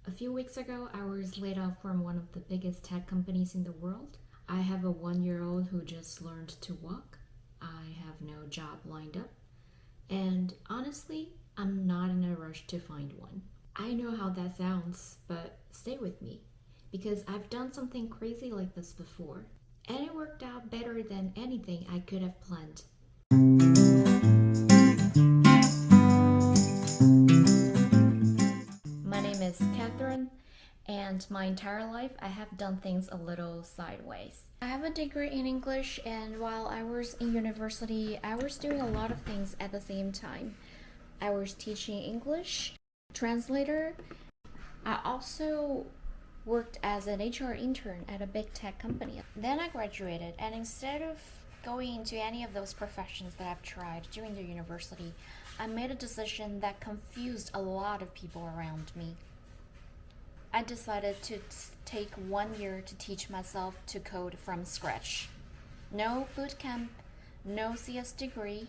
A few weeks ago, I was laid off from one of the biggest tech companies in the world. I have a 1 year old who just learned to walk. I have no job lined up. And honestly, I'm not in a rush to find one. I know how that sounds, but stay with me because I've done something crazy like this before. And it worked out better than anything I could have planned. My name is Catherine, and my entire life I have done things a little sideways. I have a degree in English, and while I was in university, I was doing a lot of things at the same time. I was teaching English, translator. I also worked as an HR intern at a big tech company. Then I graduated, and instead of going into any of those professions that I've tried during the university, I made a decision that confused a lot of people around me. I decided to take 1 year to teach myself to code from scratch. No boot camp, no CS degree,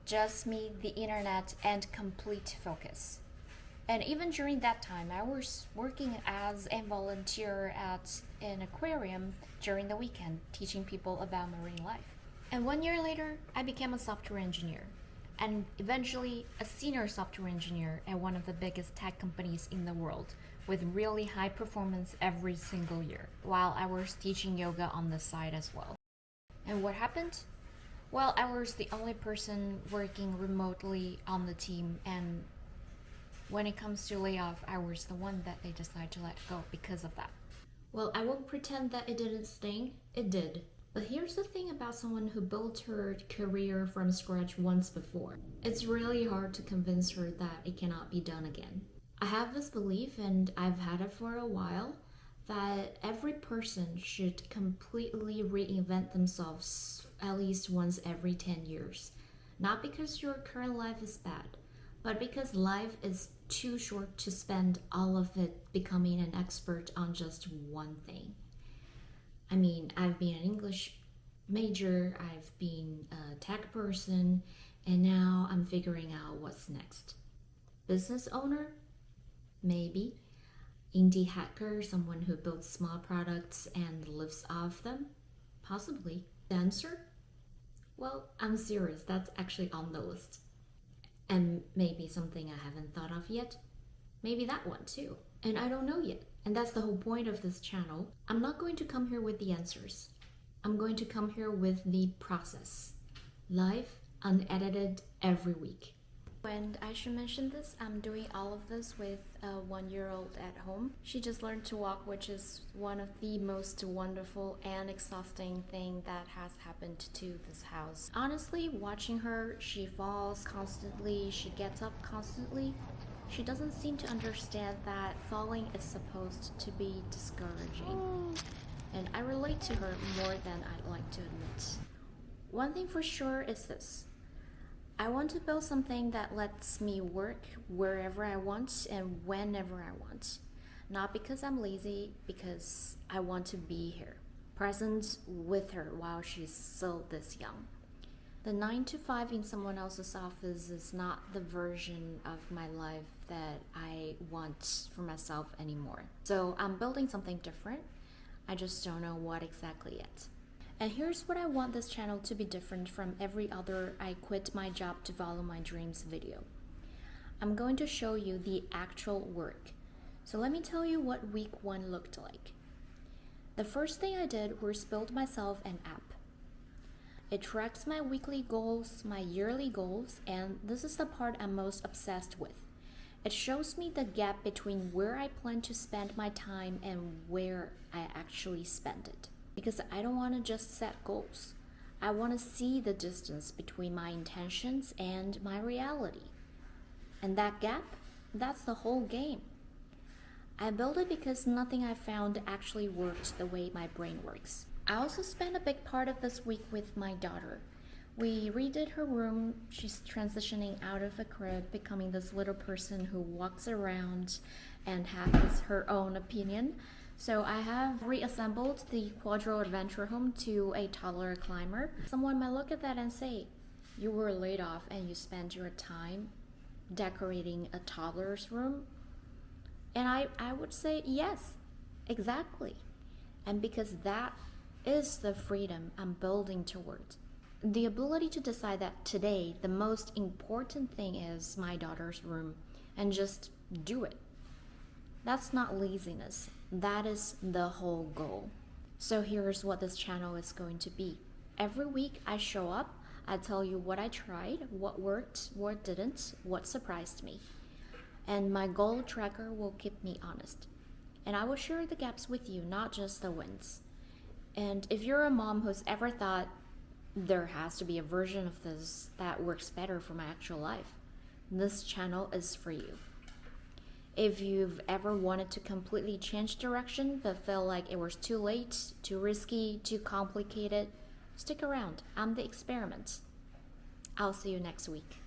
just me, the internet, and complete focus. And even during that time, I was working as a volunteer at an aquarium during the weekend, teaching people about marine life. And 1 year later, I became a software engineer, and eventually a senior software engineer at one of the biggest tech companies in the world, with really high performance every single year, while I was teaching yoga on the side as well. And what happened? Well, I was the only person working remotely on the team, and when it comes to layoff, I was the one that they decided to let go because of that. Well, I won't pretend that it didn't sting. It did. But here's the thing about someone who built her career from scratch once before. It's really hard to convince her that it cannot be done again. I have this belief, and I've had it for a while, that every person should completely reinvent themselves at least once every 10 years. Not because your current life is bad, but because life is too short to spend all of it becoming an expert on just one thing. I mean, I've been an English major, I've been a tech person, and now I'm figuring out what's next. Business owner? Maybe. Indie hacker, someone who builds small products and lives off them? Possibly. Dancer? Well, I'm serious, that's actually on the list. And maybe something I haven't thought of yet. Maybe that one too. And I don't know yet. And that's the whole point of this channel. I'm not going to come here with the answers. I'm going to come here with the process. Live, unedited, every week. And I should mention this, I'm doing all of this with a 1 year old at home. She just learned to walk, which is one of the most wonderful and exhausting thing that has happened to this house. Honestly, watching her, she falls constantly, she gets up constantly. She doesn't seem to understand that falling is supposed to be discouraging. And I relate to her more than I'd like to admit. One thing for sure is this. I want to build something that lets me work wherever I want and whenever I want. Not because I'm lazy, because I want to be here, present with her while she's still this young. The 9 to 5 in someone else's office is not the version of my life that I want for myself anymore. So I'm building something different. I just don't know what exactly yet. And here's what I want this channel to be different from every other I quit my job to follow my dreams video. I'm going to show you the actual work. So let me tell you what week 1 looked like. The first thing I did was build myself an app. It tracks my weekly goals, my yearly goals, and this is the part I'm most obsessed with. It shows me the gap between where I plan to spend my time and where I actually spend it. Because I don't want to just set goals. I want to see the distance between my intentions and my reality. And that gap, that's the whole game. I built it because nothing I found actually worked the way my brain works. I also spent a big part of this week with my daughter. We redid her room. She's transitioning out of a crib, becoming this little person who walks around and has her own opinion. So I have reassembled the Quadro Adventure Home to a toddler climber. Someone might look at that and say, you were laid off and you spent your time decorating a toddler's room? And I would say yes, exactly. And because that is the freedom I'm building toward. The ability to decide that today the most important thing is my daughter's room and just do it. That's not laziness, that is the whole goal. So here's what this channel is going to be. Every week I show up, I tell you what I tried, what worked, what didn't, what surprised me. And my goal tracker will keep me honest. And I will share the gaps with you, not just the wins. And if you're a mom who's ever thought there has to be a version of this that works better for my actual life, this channel is for you. If you've ever wanted to completely change direction but felt like it was too late, too risky, too complicated, stick around. I'm the experiment. I'll see you next week.